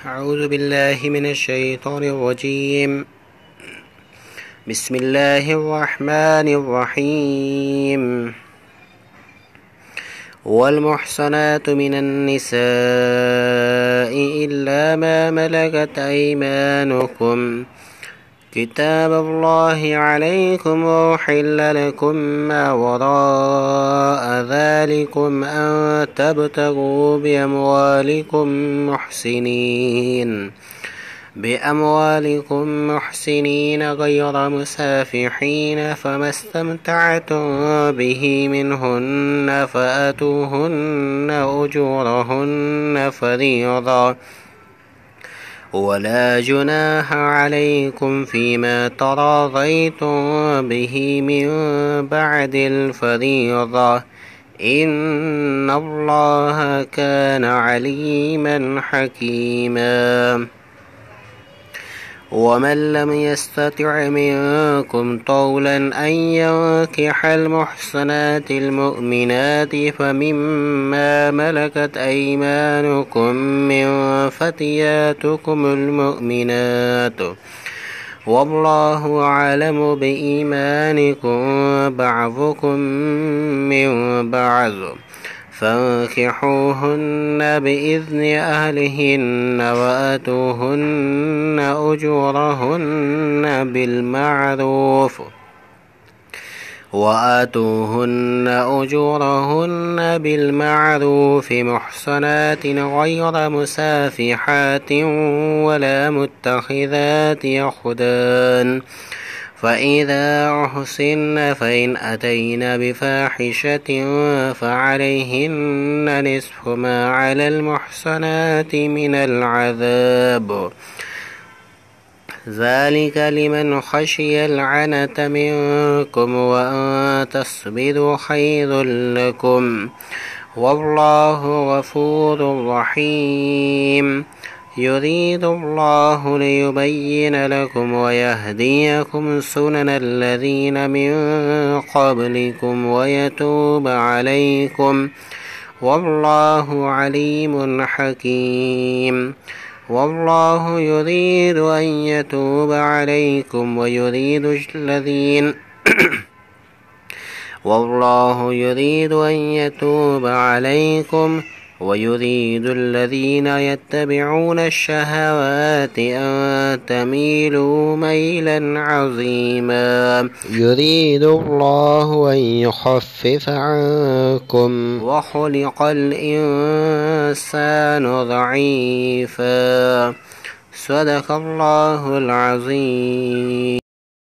أعوذ بالله من الشيطان الرجيم. بسم الله الرحمن الرحيم. والمحصنات من النساء إلا ما ملكت أيمانكم كتاب الله عليكم وأحل لكم ما وراء ذلكم أن تبتغوا بأموالكم محسنين غير مسافحين، فما استمتعتم به منهن فآتوهن أجورهن فريضة، ولا جناح عليكم فيما تراضيتم به من بعد الفريضة، إن الله كان عليما حكيما. ومن لم يستطع منكم طولا أن ينكح المحصنات المؤمنات فمما ملكت أيمانكم من فتياتكم المؤمنات، والله أعلم بإيمانكم بعضكم من بعض، فانكحوهن بإذن أهلهن وآتوهن أجورهن بالمعروف محصنات غير مسافحات ولا متخذات أخدان، فإذا أحصن فإن أتين بفاحشة فعليهن نصف ما على المحصنات من العذاب، ذلك لمن خشي العنة منكم، وأن تصبروا خير لكم، والله غفور رحيم. يريد الله ليبين لكم ويهديكم سنن الذين من قبلكم ويتوب عليكم، والله عليم حكيم. والله يريد أن يتوب عليكم ويريد الذين يتبعون الشهوات أن تميلوا ميلا عظيما. يريد الله أن يخفف عنكم، وخلق الإنسان ضعيفا. صدق الله العظيم.